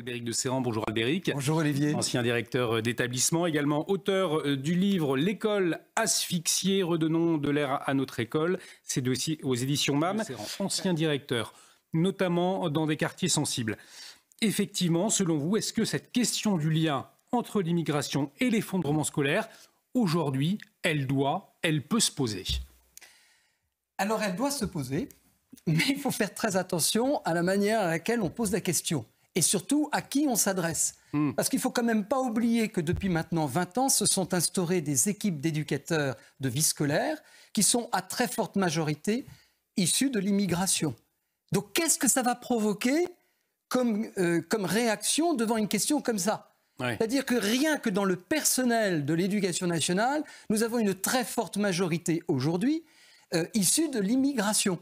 Albéric de Serran. Bonjour Albéric. Bonjour Olivier. Ancien directeur d'établissement, également auteur du livre L'école asphyxiée, redonnons de l'air à notre école. C'est aussi aux éditions MAM. Ancien directeur, notamment dans des quartiers sensibles. Effectivement, selon vous, est-ce que cette question du lien entre l'immigration et l'effondrement scolaire, aujourd'hui, elle peut se poser? Alors elle doit se poser, mais il faut faire très attention à la manière à laquelle on pose la question. Et surtout, à qui on s'adresse. Parce qu'il ne faut quand même pas oublier que depuis maintenant 20 ans, se sont instaurées des équipes d'éducateurs de vie scolaire qui sont à très forte majorité issus de l'immigration. Donc qu'est-ce que ça va provoquer comme réaction devant une question comme ça? C'est-à-dire que rien que dans le personnel de l'éducation nationale, nous avons une très forte majorité aujourd'hui issue de l'immigration.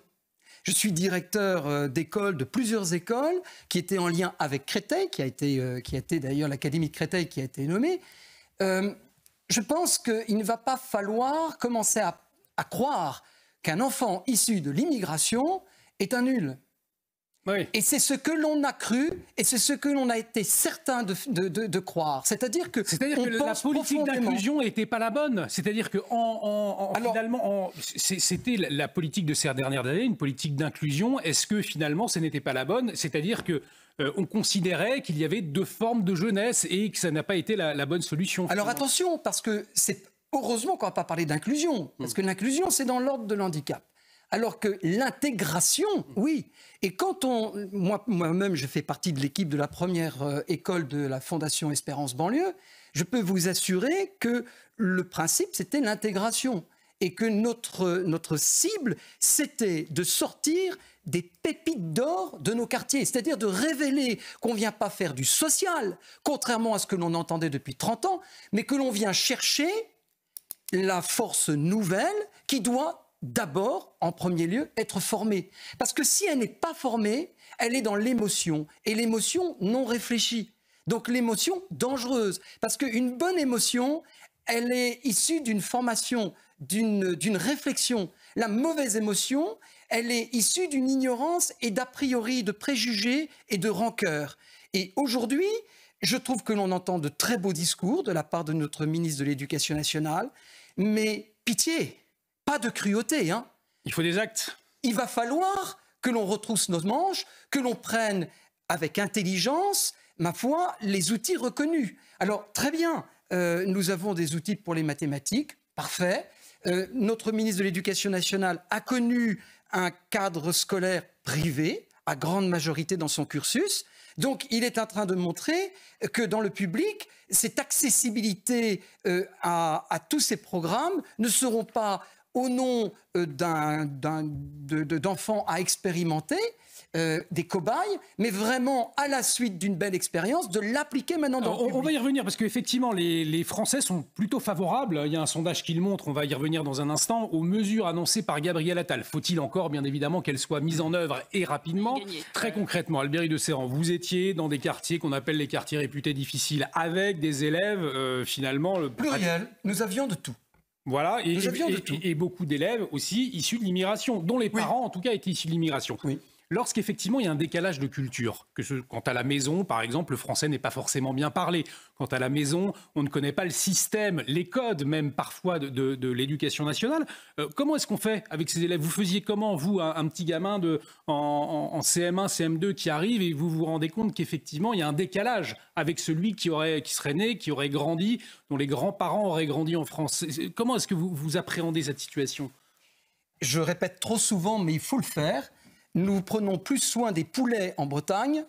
Je suis directeur d'école, de plusieurs écoles qui étaient en lien avec Créteil, qui a été d'ailleurs l'Académie de Créteil qui a été nommée. Je pense qu'il ne va pas falloir commencer à croire qu'un enfant issu de l'immigration est un nul. Oui. Et c'est ce que l'on a cru, et c'est ce que l'on a été certain de croire. C'est-à-dire que la politique d'inclusion n'était pas la bonne. C'est-à-dire que finalement, c'était la politique de ces dernières années, une politique d'inclusion. Est-ce que finalement, ce n'était pas la bonne? C'est-à-dire que on considérait qu'il y avait deux formes de jeunesse et que ça n'a pas été la bonne solution. Alors attention, parce que c'est heureusement qu'on ne va pas parler d'inclusion, parce que l'inclusion, c'est dans l'ordre de l'handicap. Alors que l'intégration, oui. Et quand moi-même, je fais partie de l'équipe de la première école de la Fondation Espérance Banlieue, je peux vous assurer que le principe, c'était l'intégration. Et que notre cible, c'était de sortir des pépites d'or de nos quartiers. C'est-à-dire de révéler qu'on ne vient pas faire du social, contrairement à ce que l'on entendait depuis 30 ans, mais que l'on vient chercher la force nouvelle qui doit d'abord, en premier lieu, être formée. Parce que si elle n'est pas formée, elle est dans l'émotion. Et l'émotion non réfléchie. Donc l'émotion dangereuse. Parce qu'une bonne émotion, elle est issue d'une formation, d'une réflexion. La mauvaise émotion, elle est issue d'une ignorance et d'a priori, de préjugés et de rancœur. Et aujourd'hui, je trouve que l'on entend de très beaux discours de la part de notre ministre de l'Éducation nationale. Mais pitié! Pas de cruauté, hein. Il faut des actes. Il va falloir que l'on retrousse nos manches, que l'on prenne avec intelligence, ma foi, les outils reconnus. Alors, très bien, nous avons des outils pour les mathématiques, parfait. Notre ministre de l'Éducation nationale a connu un cadre scolaire privé, à grande majorité dans son cursus. Donc, il est en train de montrer que dans le public, cette accessibilité à tous ces programmes ne seront pas au nom d'enfants à expérimenter, des cobayes, mais vraiment à la suite d'une belle expérience, de l'appliquer maintenant dans le public. On va y revenir parce qu'effectivement, les Français sont plutôt favorables. Il y a un sondage qui le montre, on va y revenir dans un instant, aux mesures annoncées par Gabriel Attal. Faut-il encore, bien évidemment, qu'elles soient mises en œuvre et rapidement? Très concrètement, Albéric de Serran, vous étiez dans des quartiers qu'on appelle les quartiers réputés difficiles, avec des élèves, finalement... Pluriel, nous avions de tout. Voilà, et beaucoup d'élèves aussi issus de l'immigration, dont les parents, en tout cas, étaient issus de l'immigration. Oui. Lorsqu'effectivement, il y a un décalage de culture, quant à la maison, par exemple, le français n'est pas forcément bien parlé. Quant à la maison, on ne connaît pas le système, les codes même parfois de l'éducation nationale. Comment est-ce qu'on fait avec ces élèves? Vous faisiez comment, vous, un petit gamin en CM1, CM2 qui arrive et vous vous rendez compte qu'effectivement, il y a un décalage avec celui qui serait né, qui aurait grandi, dont les grands-parents auraient grandi en France. Comment est-ce que vous appréhendez cette situation? Je répète trop souvent, mais il faut le faire. Nous prenons plus soin des poulets en Bretagne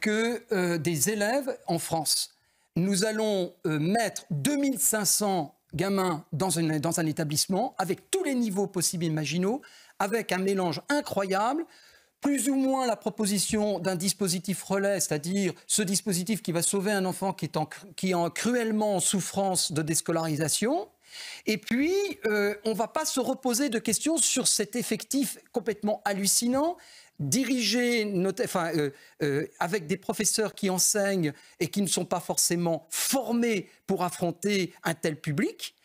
que des élèves en France. Nous allons mettre 2500 gamins dans un établissement avec tous les niveaux possibles et imaginaux, avec un mélange incroyable, plus ou moins la proposition d'un dispositif relais, c'est-à-dire ce dispositif qui va sauver un enfant qui est cruellement en souffrance de déscolarisation. Et puis, on ne va pas se reposer de questions sur cet effectif complètement hallucinant, dirigé avec des professeurs qui enseignent et qui ne sont pas forcément formés pour affronter un tel public,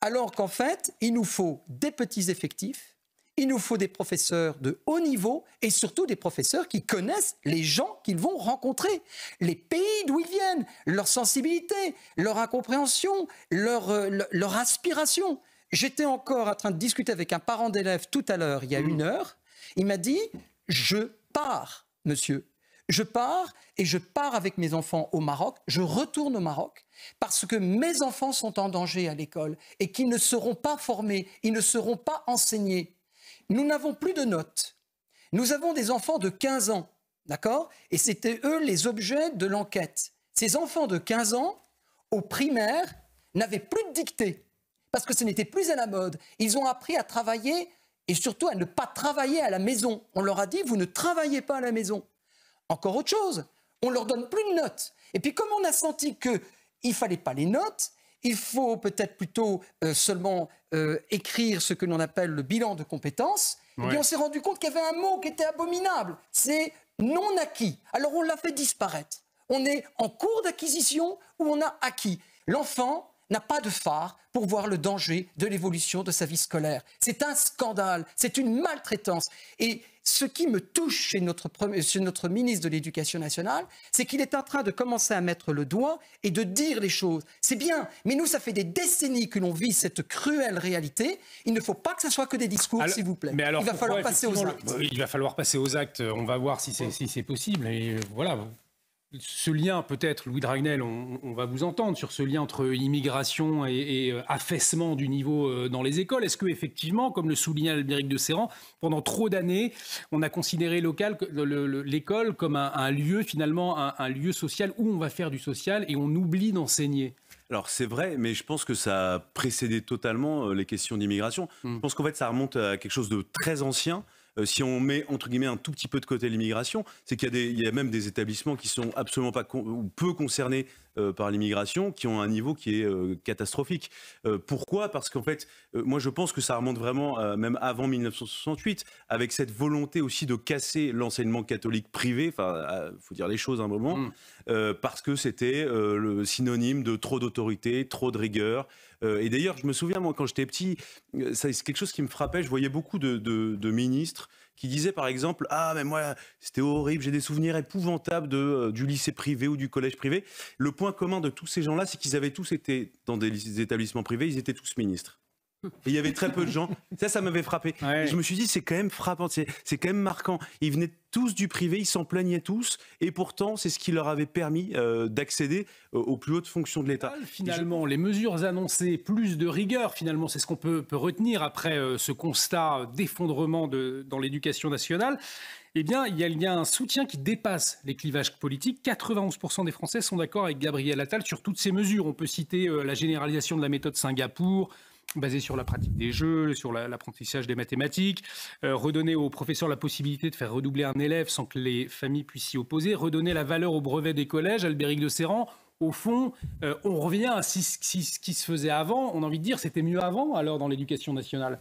alors qu'en fait, il nous faut des petits effectifs, Il nous faut des professeurs de haut niveau et surtout des professeurs qui connaissent les gens qu'ils vont rencontrer, les pays d'où ils viennent, leur sensibilité, leur incompréhension, leur aspiration. J'étais encore en train de discuter avec un parent d'élève tout à l'heure, il y a 1 heure. Il m'a dit « Je pars, monsieur. Je pars et je pars avec mes enfants au Maroc. Je retourne au Maroc parce que mes enfants sont en danger à l'école et qu'ils ne seront pas formés, ils ne seront pas enseignés. Nous n'avons plus de notes. Nous avons des enfants de 15 ans, d'accord? Et c'était eux les objets de l'enquête. Ces enfants de 15 ans, au primaire, n'avaient plus de dictée parce que ce n'était plus à la mode. Ils ont appris à travailler et surtout à ne pas travailler à la maison. On leur a dit, vous ne travaillez pas à la maison. Encore autre chose, on leur donne plus de notes. Et puis comme on a senti qu'il ne fallait pas les notes, il faut peut-être plutôt seulement écrire ce que l'on appelle le bilan de compétences, ouais. Et bien on s'est rendu compte qu'il y avait un mot qui était abominable, c'est non acquis. Alors on l'a fait disparaître. On est en cours d'acquisition ou on a acquis. L'enfant n'a pas de phare pour voir le danger de l'évolution de sa vie scolaire. C'est un scandale, c'est une maltraitance. Et ce qui me touche chez notre ministre de l'Éducation nationale, c'est qu'il est en train de commencer à mettre le doigt et de dire les choses. C'est bien, mais nous, ça fait des décennies que l'on vit cette cruelle réalité. Il ne faut pas que ce soit que des discours, s'il vous plaît. Mais alors, il va falloir passer aux actes. Il va falloir passer aux actes. On va voir si c'est possible. Et voilà. Ce lien, peut-être, Louis Dragnel, on va vous entendre sur ce lien entre immigration et affaissement du niveau dans les écoles. Est-ce qu'effectivement, comme le soulignait Albéric de Serran, pendant trop d'années, on a considéré l'école comme un lieu, finalement, un lieu social où on va faire du social et on oublie d'enseigner? Alors c'est vrai, mais je pense que ça a précédé totalement les questions d'immigration. Je pense qu'en fait, ça remonte à quelque chose de très ancien. Si on met, entre guillemets, un tout petit peu de côté l'immigration, c'est qu'il y a même des établissements qui sont absolument pas ou peu concernés par l'immigration, qui ont un niveau qui est catastrophique. Pourquoi ? Parce qu'en fait, moi je pense que ça remonte vraiment même avant 1968, avec cette volonté aussi de casser l'enseignement catholique privé, enfin, faut dire les choses un moment, parce que c'était le synonyme de trop d'autorité, trop de rigueur. Et d'ailleurs, je me souviens, moi, quand j'étais petit, c'est quelque chose qui me frappait, je voyais beaucoup de ministres qui disaient, par exemple, « Ah, mais moi, c'était horrible, j'ai des souvenirs épouvantables du lycée privé ou du collège privé. » Le point commun de tous ces gens-là, c'est qu'ils avaient tous été dans des établissements privés, ils étaient tous ministres. Et il y avait très peu de gens. Ça m'avait frappé. Ouais. Et je me suis dit, c'est quand même frappant, c'est quand même marquant. Ils venaient tous du privé, ils s'en plaignaient tous, et pourtant, c'est ce qui leur avait permis d'accéder aux plus hautes fonctions de l'État. Finalement, les mesures annoncées, plus de rigueur, finalement, c'est ce qu'on peut retenir après ce constat d'effondrement dans l'éducation nationale. Eh bien, il y a un soutien qui dépasse les clivages politiques. 91% des Français sont d'accord avec Gabriel Attal sur toutes ces mesures. On peut citer la généralisation de la méthode Singapour, basée sur la pratique des jeux, sur l'apprentissage des mathématiques, redonner aux professeurs la possibilité de faire redoubler un élève sans que les familles puissent s'y opposer, redonner la valeur au brevet des collèges, Albéric de Serran. Au fond, on revient à ce qui se faisait avant. On a envie de dire c'était mieux avant, alors, dans l'éducation nationale.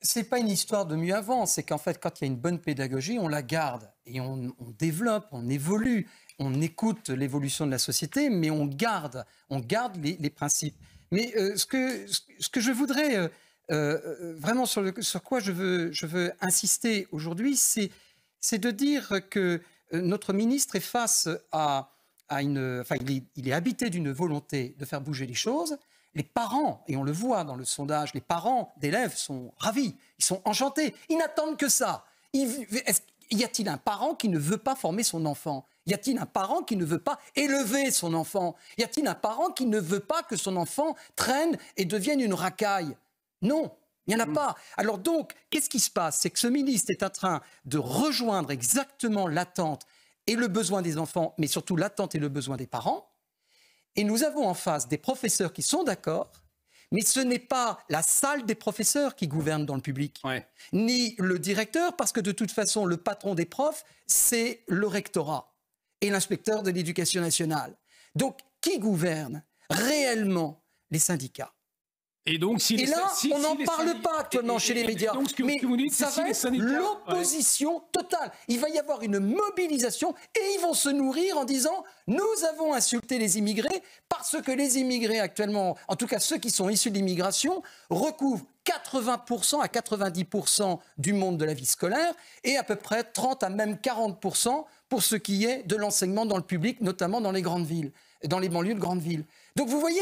C'est pas une histoire de mieux avant, c'est qu'en fait, quand il y a une bonne pédagogie, on la garde et on développe, on évolue, on écoute l'évolution de la société, mais on garde les principes. Mais ce que je voudrais vraiment sur quoi je veux insister aujourd'hui, c'est de dire que notre ministre est face à il est habité d'une volonté de faire bouger les choses. Les parents, et on le voit dans le sondage, les parents d'élèves sont ravis, ils sont enchantés, ils n'attendent que ça. Y a-t-il un parent qui ne veut pas former son enfant ? Y a-t-il un parent qui ne veut pas élever son enfant ? Y a-t-il un parent qui ne veut pas que son enfant traîne et devienne une racaille ? Non, il n'y en a pas. Alors donc, qu'est-ce qui se passe ? C'est que ce ministre est en train de rejoindre exactement l'attente et le besoin des enfants, mais surtout l'attente et le besoin des parents. Et nous avons en face des professeurs qui sont d'accord, mais ce n'est pas la salle des professeurs qui gouverne dans le public, ni le directeur, parce que de toute façon, le patron des profs, c'est le rectorat et l'inspecteur de l'éducation nationale. Donc, qui gouverne réellement? Les syndicats. Et donc, on n'en parle pas actuellement chez les médias. Donc, mais ça va être l'opposition totale. Il va y avoir une mobilisation et ils vont se nourrir en disant « Nous avons insulté les immigrés parce que les immigrés actuellement, en tout cas ceux qui sont issus de l'immigration, recouvrent 80% à 90% du monde de la vie scolaire et à peu près 30 à même 40% pour ce qui est de l'enseignement dans le public, notamment dans les grandes villes, dans les banlieues de grandes villes. Donc vous voyez,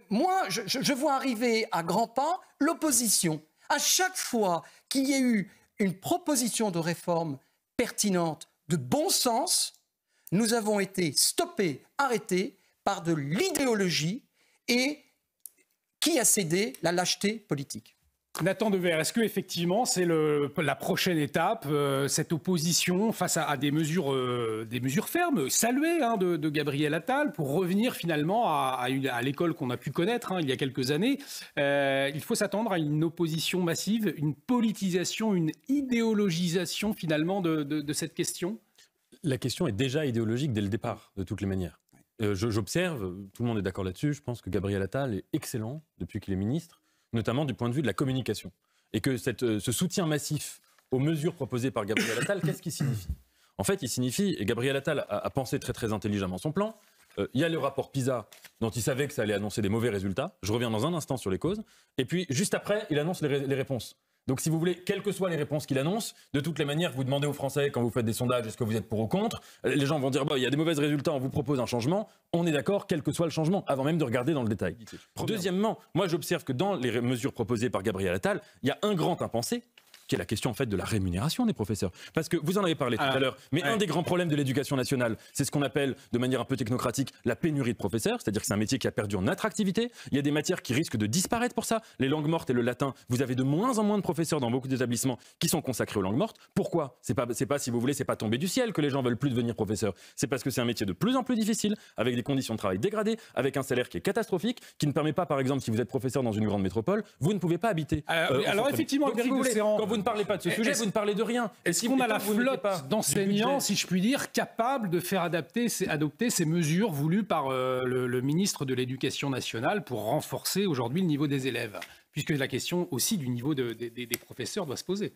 moi, je vois arriver à grands pas l'opposition. À chaque fois qu'il y a eu une proposition de réforme pertinente, de bon sens, nous avons été stoppés, arrêtés par de l'idéologie et qui a cédé la lâcheté politique. Nathan Dever, est-ce que effectivement c'est la prochaine étape, cette opposition face à des mesures fermes, saluées de Gabriel Attal, pour revenir finalement à l'école qu'on a pu connaître il y a quelques années. Il faut s'attendre à une opposition massive, une politisation, une idéologisation finalement de cette question? La question est déjà idéologique dès le départ, de toutes les manières. J'observe, tout le monde est d'accord là-dessus, je pense que Gabriel Attal est excellent depuis qu'il est ministre, notamment du point de vue de la communication. Et que ce soutien massif aux mesures proposées par Gabriel Attal, qu'est-ce qu'il signifie? En fait, il signifie, et Gabriel Attal a pensé très très intelligemment son plan, il y a le rapport PISA, dont il savait que ça allait annoncer des mauvais résultats, je reviens dans un instant sur les causes, et puis juste après, il annonce les réponses. Donc si vous voulez, quelles que soient les réponses qu'il annonce, de toutes les manières, vous demandez aux Français, quand vous faites des sondages, est-ce que vous êtes pour ou contre? Les gens vont dire, il y a des mauvais résultats, on vous propose un changement, on est d'accord, quel que soit le changement, avant même de regarder dans le détail. Deuxièmement, moi j'observe que dans les mesures proposées par Gabriel Attal, il y a un grand impensé, qui est la question en fait de la rémunération des professeurs. Parce que vous en avez parlé tout à l'heure, mais un des grands problèmes de l'éducation nationale, c'est ce qu'on appelle de manière un peu technocratique la pénurie de professeurs, c'est-à-dire que c'est un métier qui a perdu en attractivité, il y a des matières qui risquent de disparaître pour ça, les langues mortes et le latin, vous avez de moins en moins de professeurs dans beaucoup d'établissements qui sont consacrés aux langues mortes. Pourquoi? C'est pas si vous voulez, c'est pas tombé du ciel que les gens veulent plus devenir professeurs, c'est parce que c'est un métier de plus en plus difficile, avec des conditions de travail dégradées, avec un salaire qui est catastrophique, qui ne permet pas, par exemple, si vous êtes professeur dans une grande métropole, vous ne pouvez pas habiter. Alors effectivement, donc, quand vous ne parlez pas de ce sujet, vous ne parlez de rien. Est-ce qu'on a la flotte d'enseignants, si je puis dire, capables de faire adopter ces mesures voulues par le ministre de l'Éducation nationale pour renforcer aujourd'hui le niveau des élèves? Puisque la question aussi du niveau des professeurs doit se poser.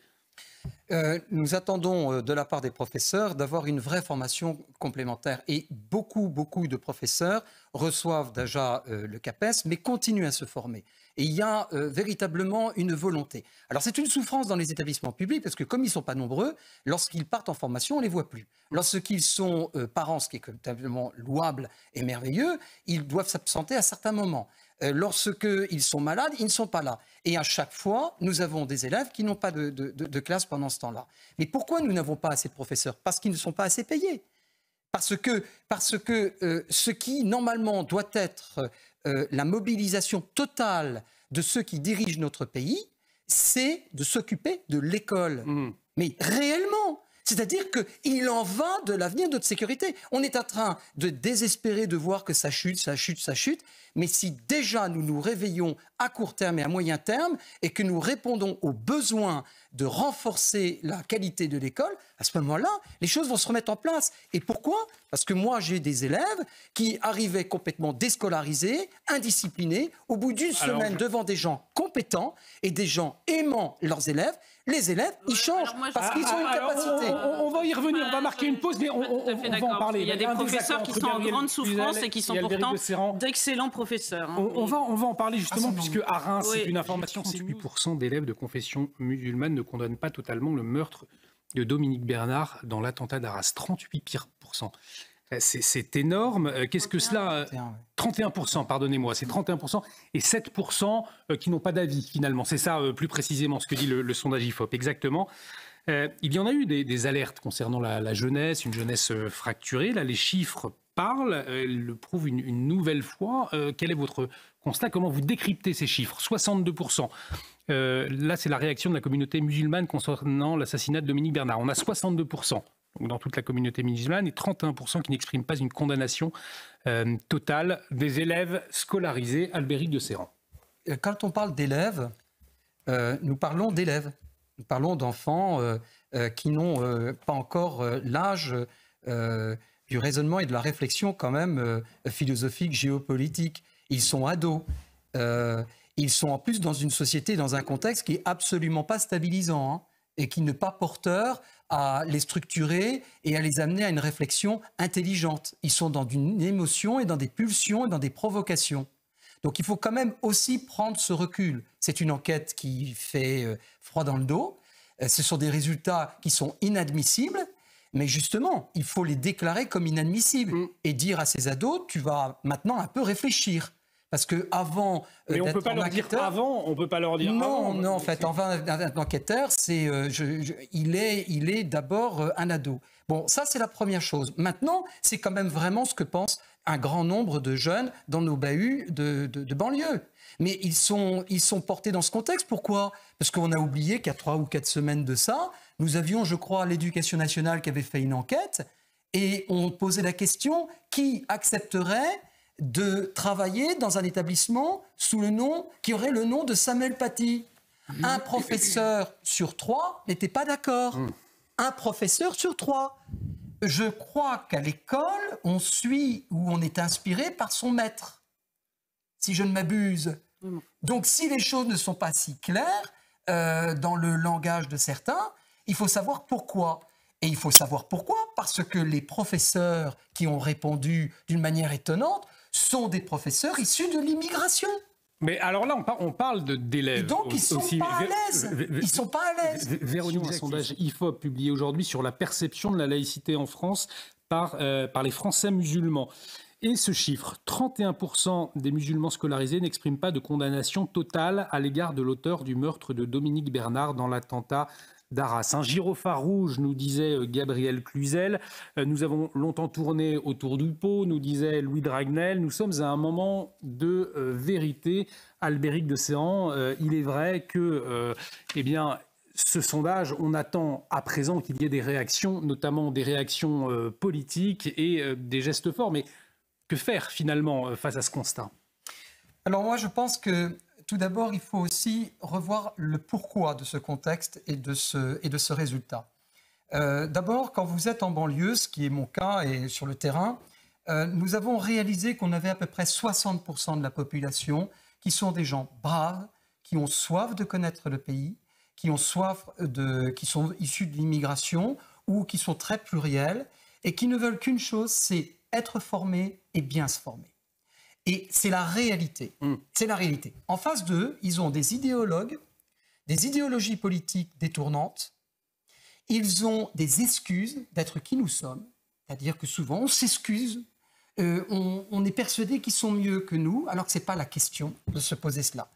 Nous attendons de la part des professeurs d'avoir une vraie formation complémentaire. Et beaucoup de professeurs reçoivent déjà le CAPES, mais continuent à se former. Et il y a véritablement une volonté. Alors c'est une souffrance dans les établissements publics, parce que comme ils ne sont pas nombreux, lorsqu'ils partent en formation, on ne les voit plus. Lorsqu'ils sont parents, ce qui est totalement louable et merveilleux, ils doivent s'absenter à certains moments. Lorsqu'ils sont malades, ils ne sont pas là. Et à chaque fois, nous avons des élèves qui n'ont pas de classe pendant ce temps-là. Mais pourquoi nous n'avons pas assez de professeurs? Parce qu'ils ne sont pas assez payés. Parce que ce qui, normalement, doit être la mobilisation totale de ceux qui dirigent notre pays, c'est de s'occuper de l'école. Mais réellement, c'est-à-dire qu'il en va de l'avenir de notre sécurité. On est en train de désespérer de voir que ça chute. Mais si déjà nous nous réveillons à court terme et à moyen terme et que nous répondons aux besoins de renforcer la qualité de l'école, à ce moment-là, les choses vont se remettre en place. Et pourquoi? Parce que moi, j'ai des élèves qui arrivaient complètement déscolarisés, indisciplinés, au bout d'une semaine devant des gens compétents et des gens aimant leurs élèves. Les élèves, ils changent parce qu'ils ont une capacité. On va y revenir, on va marquer une pause, mais on va en parler. Il y a des professeurs qui sont en grande souffrance et qui sont pourtant d'excellents professeurs. On va en parler justement, puisque à Reims, c'est une information, 38% d'élèves de confession musulmane ne condamnent pas totalement le meurtre de Dominique Bernard dans l'attentat d'Arras. 38%. C'est énorme. Qu'est-ce que cela... 31%, pardonnez-moi, c'est 31% et 7% qui n'ont pas d'avis finalement. C'est ça plus précisément ce que dit le sondage IFOP, exactement. Il y en a eu des alertes concernant la jeunesse, une jeunesse fracturée. Là, les chiffres parlent, le prouvent une nouvelle fois. Quel est votre constat? Comment vous décryptez ces chiffres? 62%. Là, c'est la réaction de la communauté musulmane concernant l'assassinat de Dominique Bernard. On a 62%. Donc dans toute la communauté musulmane, et 31% qui n'expriment pas une condamnation totale des élèves scolarisés. Albéric de Serran. Quand on parle d'élèves, nous parlons d'élèves. Nous parlons d'enfants qui n'ont pas encore l'âge du raisonnement et de la réflexion quand même philosophique, géopolitique. Ils sont ados. Ils sont en plus dans une société, dans un contexte qui n'est absolument pas stabilisant et qui n'est pas porteur à les structurer et à les amener à une réflexion intelligente. Ils sont dans une émotion et dans des pulsions et dans des provocations. Donc il faut quand même aussi prendre ce recul. C'est une enquête qui fait froid dans le dos. Ce sont des résultats qui sont inadmissibles. Mais justement, il faut les déclarer comme inadmissibles et dire à ces ados, tu vas maintenant un peu réfléchir. Parce que avant, mais on ne peut pas leur dire avant, on peut pas leur dire non, avant. Non, en fait, un enquêteur, il est d'abord un ado. Bon, ça c'est la première chose. Maintenant, c'est quand même vraiment ce que pense un grand nombre de jeunes dans nos bahuts de banlieue. Mais ils sont portés dans ce contexte. Pourquoi ? Parce qu'on a oublié qu'il y a 3 ou 4 semaines de ça, nous avions, je crois, l'Éducation nationale qui avait fait une enquête et on posait la question, qui accepterait de travailler dans un établissement qui aurait le nom de Samuel Paty. Un professeur sur 3 n'était pas d'accord. Un professeur sur 3. Je crois qu'à l'école, on suit ou on est inspiré par son maître, si je ne m'abuse. Donc si les choses ne sont pas si claires dans le langage de certains, il faut savoir pourquoi. Et il faut savoir pourquoi, parce que les professeurs qui ont répondu d'une manière étonnante sont des professeurs issus de l'immigration. Mais alors là, on parle d'élèves. Et donc, ils ne sont pas à l'aise. Ils ne sont pas à l'aise. Véronique, un sondage IFOP publié aujourd'hui sur la perception de la laïcité en France par les Français musulmans. Et ce chiffre, 31% des musulmans scolarisés n'expriment pas de condamnation totale à l'égard de l'auteur du meurtre de Dominique Bernard dans l'attentat d'Arras. Un gyrophare rouge, nous disait Gabriel Cluzel. Nous avons longtemps tourné autour du pot, nous disait Louis Dragnel. Nous sommes à un moment de vérité. Albéric de Serran, il est vrai que, ce sondage, on attend à présent qu'il y ait des réactions, notamment des réactions politiques et des gestes forts. Mais que faire finalement face à ce constat ? Alors moi, je pense que tout d'abord, il faut aussi revoir le pourquoi de ce contexte et de ce résultat. D'abord, quand vous êtes en banlieue, ce qui est mon cas et sur le terrain, nous avons réalisé qu'on avait à peu près 60% de la population qui sont des gens braves, qui ont soif de connaître le pays, qui sont issus de l'immigration ou qui sont très pluriels et qui ne veulent qu'une chose, c'est être formés et bien se former. Et c'est la réalité. C'est la réalité. En face d'eux, ils ont des idéologues, des idéologies politiques détournantes. Ils ont des excuses d'être qui nous sommes. C'est-à-dire que souvent, on s'excuse. On est persuadé qu'ils sont mieux que nous, alors que ce n'est pas la question de se poser cela.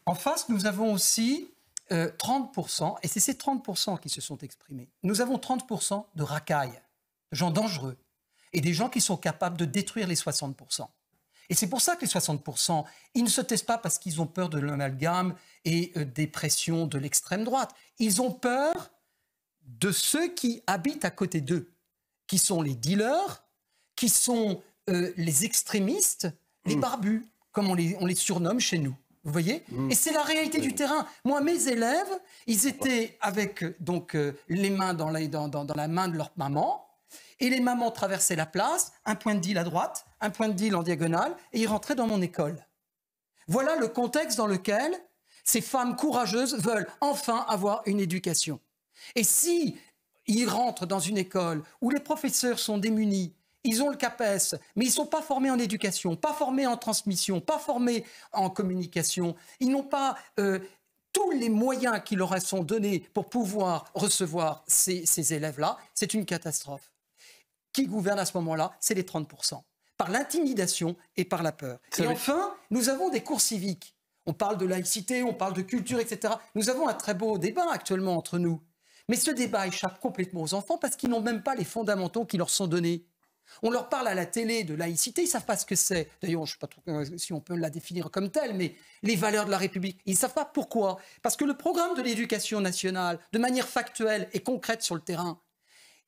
En face, nous avons aussi 30%, et c'est ces 30% qui se sont exprimés. Nous avons 30% de racailles, de gens dangereux, et des gens qui sont capables de détruire les 60%. Et c'est pour ça que les 60%, ils ne se taisent pas parce qu'ils ont peur de l'amalgame et des pressions de l'extrême droite. Ils ont peur de ceux qui habitent à côté d'eux, qui sont les dealers, qui sont les extrémistes, les barbus, comme on les surnomme chez nous. Vous voyez ? Et c'est la réalité du terrain. Moi, mes élèves, ils étaient avec les mains dans la main de leur maman, et les mamans traversaient la place, un point de deal à droite, un point de deal en diagonale, et ils rentraient dans mon école. Voilà le contexte dans lequel ces femmes courageuses veulent enfin avoir une éducation. Et si ils rentrent dans une école où les professeurs sont démunis, ils ont le CAPES, mais ils ne sont pas formés en éducation, pas formés en transmission, pas formés en communication, ils n'ont pas tous les moyens qui leur sont donnés pour pouvoir recevoir ces élèves-là, c'est une catastrophe. Qui gouverne à ce moment-là, c'est les 30%, par l'intimidation et par la peur. Et enfin, nous avons des cours civiques. On parle de laïcité, on parle de culture, etc. Nous avons un très beau débat actuellement entre nous. Mais ce débat échappe complètement aux enfants parce qu'ils n'ont même pas les fondamentaux qui leur sont donnés. On leur parle à la télé de laïcité, ils ne savent pas ce que c'est. D'ailleurs, je ne sais pas trop si on peut la définir comme telle, mais les valeurs de la République, ils ne savent pas pourquoi. Parce que le programme de l'éducation nationale, de manière factuelle et concrète sur le terrain,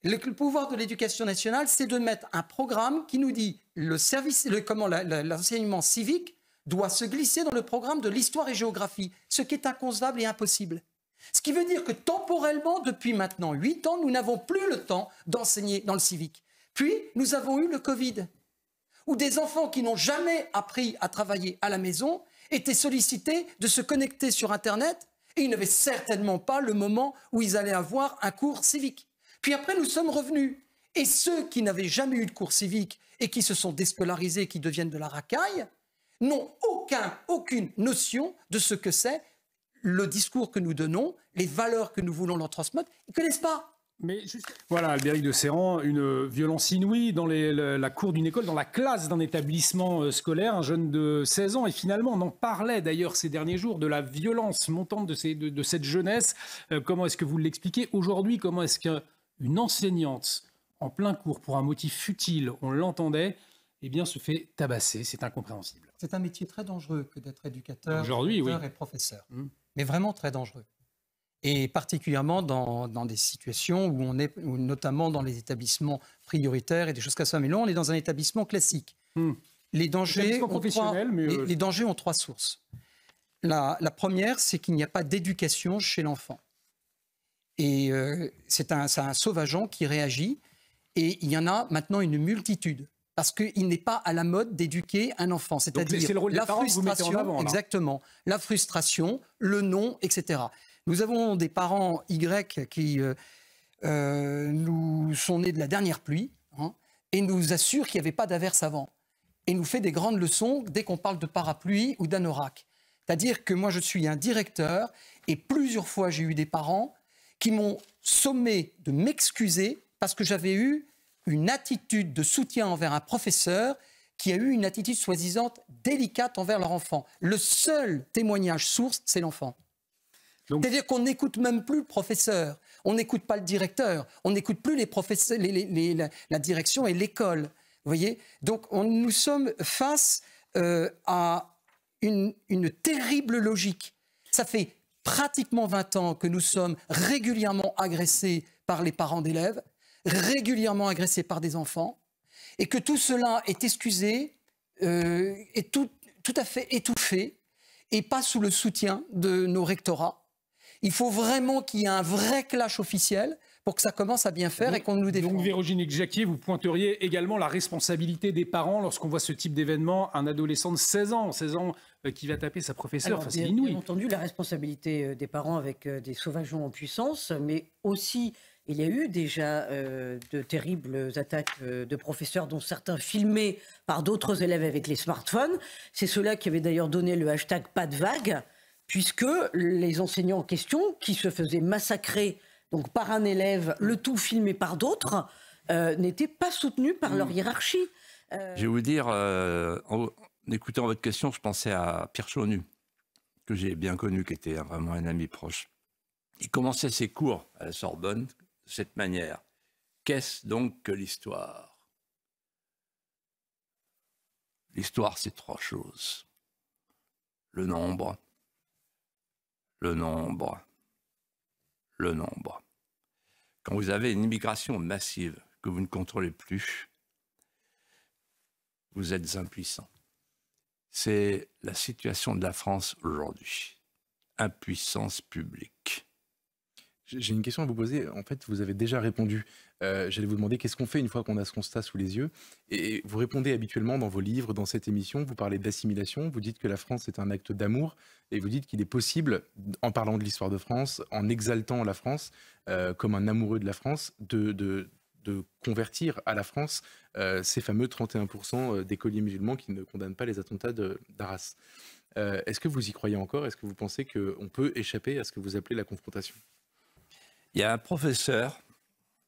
le pouvoir de l'éducation nationale, c'est de mettre un programme qui nous dit l'enseignement civique doit se glisser dans le programme de l'histoire et géographie, ce qui est inconcevable et impossible. Ce qui veut dire que temporellement, depuis maintenant 8 ans, nous n'avons plus le temps d'enseigner dans le civique. Puis, nous avons eu le Covid, où des enfants qui n'ont jamais appris à travailler à la maison étaient sollicités de se connecter sur Internet et ils n'avaient certainement pas le moment où ils allaient avoir un cours civique. Puis après, nous sommes revenus. Et ceux qui n'avaient jamais eu de cours civique et qui se sont déscolarisés, qui deviennent de la racaille, n'ont aucune notion de ce que c'est le discours que nous donnons, les valeurs que nous voulons leur transmettre. Ils ne connaissent pas. Mais voilà, Albéric de Serran, une violence inouïe dans la cour d'une école, dans la classe d'un établissement scolaire, un jeune de 16 ans, et finalement on en parlait d'ailleurs ces derniers jours, de la violence montante de cette jeunesse. Comment est-ce que vous l'expliquez aujourd'hui? Comment est-ce qu'une enseignante en plein cours, pour un motif futile, on l'entendait, eh bien se fait tabasser? C'est incompréhensible. C'est un métier très dangereux que d'être éducateur, aujourd'hui, oui, et professeur, mais vraiment très dangereux. Et particulièrement dans des situations où on est, notamment dans les établissements prioritaires et des choses comme ça. Mais là, on est dans un établissement classique. Les dangers ont trois sources. La première, c'est qu'il n'y a pas d'éducation chez l'enfant. Et c'est un sauvageant qui réagit. Et il y en a maintenant une multitude. Parce qu'il n'est pas à la mode d'éduquer un enfant. C'est-à-dire la frustration, exactement, la frustration, le non, etc. Nous avons des parents Y qui nous sont nés de la dernière pluie et nous assurent qu'il n'y avait pas d'averse avant. Et nous fait des grandes leçons dès qu'on parle de parapluie ou d'anorak. C'est-à-dire que moi, je suis un directeur et plusieurs fois, j'ai eu des parents qui m'ont sommé de m'excuser parce que j'avais eu une attitude de soutien envers un professeur qui a eu une attitude soi-disant délicate envers leur enfant. Le seul témoignage source, c'est l'enfant. C'est-à-dire qu'on n'écoute même plus le professeur, on n'écoute pas le directeur, on n'écoute plus les professeurs, la direction et l'école. Vous voyez? Donc nous sommes face à une terrible logique. Ça fait pratiquement 20 ans que nous sommes régulièrement agressés par les parents d'élèves, régulièrement agressés par des enfants, et que tout cela est excusé, est tout à fait étouffé, et pas sous le soutien de nos rectorats. Il faut vraiment qu'il y ait un vrai clash officiel pour que ça commence à bien faire et qu'on nous défende. Donc, Véronique Jacquier, vous pointeriez également la responsabilité des parents lorsqu'on voit ce type d'événement, un adolescent de 16 ans qui va taper sa professeure. C'est inouï. Bien entendu, la responsabilité des parents avec des sauvageons en puissance, mais aussi, il y a eu déjà de terribles attaques de professeurs, dont certains filmés par d'autres élèves avec les smartphones. C'est ceux-là qui avaient d'ailleurs donné le hashtag pas de vague, puisque les enseignants en question, qui se faisaient massacrer donc par un élève, le tout filmé par d'autres, n'étaient pas soutenus par leur hiérarchie. Je vais vous dire, en écoutant votre question, je pensais à Pierre Chaunu, que j'ai bien connu, qui était vraiment un ami proche. Il commençait ses cours à la Sorbonne de cette manière. Qu'est-ce donc que l'histoire? L'histoire, c'est trois choses. Le nombre, le nombre, le nombre. Quand vous avez une immigration massive que vous ne contrôlez plus, vous êtes impuissant. C'est la situation de la France aujourd'hui. Impuissance publique. J'ai une question à vous poser. En fait, vous avez déjà répondu. J'allais vous demander qu'est-ce qu'on fait une fois qu'on a ce constat sous les yeux. Et vous répondez habituellement dans vos livres, dans cette émission, vous parlez d'assimilation, vous dites que la France est un acte d'amour, et vous dites qu'il est possible, en parlant de l'histoire de France, en exaltant la France comme un amoureux de la France, de convertir à la France ces fameux 31% d'écoliers musulmans qui ne condamnent pas les attentats d'Arras. Est-ce que vous y croyez encore? Est-ce que vous pensez qu'on peut échapper à ce que vous appelez la confrontation? Il y a un professeur,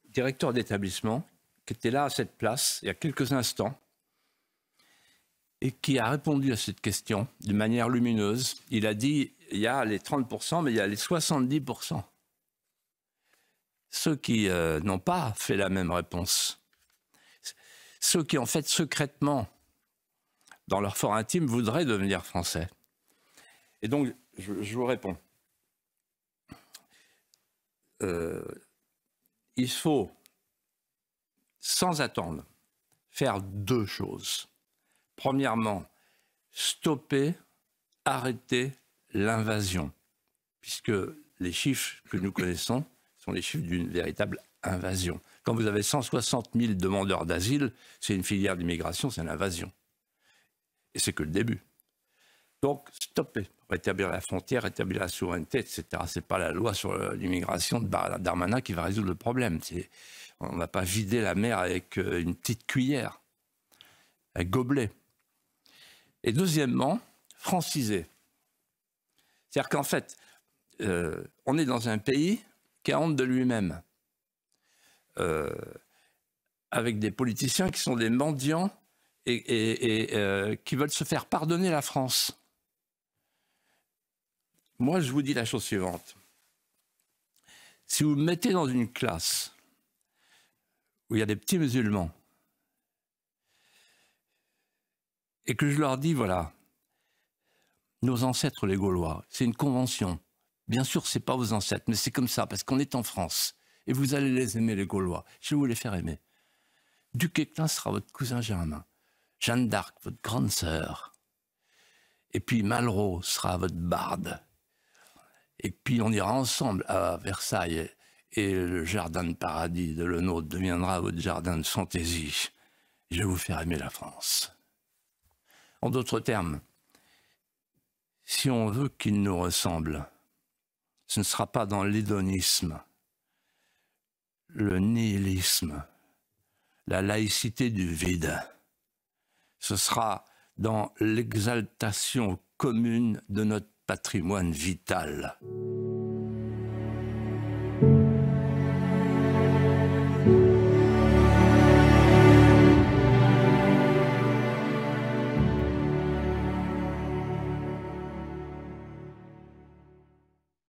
directeur d'établissement, qui était là à cette place il y a quelques instants et qui a répondu à cette question d'une manière lumineuse. Il a dit, il y a les 30%, mais il y a les 70%. Ceux qui n'ont pas fait la même réponse, ceux qui en fait secrètement, dans leur fort intime, voudraient devenir français. Et donc, je vous réponds. Il faut, sans attendre, faire deux choses. Premièrement, stopper, arrêter l'invasion, puisque les chiffres que nous connaissons sont les chiffres d'une véritable invasion. Quand vous avez 160 000 demandeurs d'asile, c'est une filière d'immigration, c'est une invasion. Et c'est que le début. Donc, stopper, rétablir la frontière, rétablir la souveraineté, etc. Ce n'est pas la loi sur l'immigration de Darmanin qui va résoudre le problème. On ne va pas vider la mer avec une petite cuillère, un gobelet. Et deuxièmement, franciser. C'est-à-dire qu'en fait, on est dans un pays qui a honte de lui-même, avec des politiciens qui sont des mendiants et qui veulent se faire pardonner la France. Moi, je vous dis la chose suivante. Si vous me mettez dans une classe où il y a des petits musulmans et que je leur dis, voilà, nos ancêtres les Gaulois, c'est une convention. Bien sûr, ce n'est pas vos ancêtres, mais c'est comme ça, parce qu'on est en France. Et vous allez les aimer, les Gaulois. Je vais vous les faire aimer. Duquesclin sera votre cousin germain. Jeanne d'Arc, votre grande sœur. Et puis Malraux sera votre barde. Et puis on ira ensemble à Versailles. Et le jardin de paradis de le nôtre deviendra votre jardin de fantaisie. Je vais vous faire aimer la France. En d'autres termes, si on veut qu'il nous ressemble, ce ne sera pas dans l'hédonisme, le nihilisme, la laïcité du vide. Ce sera dans l'exaltation commune de notre patrimoine vital.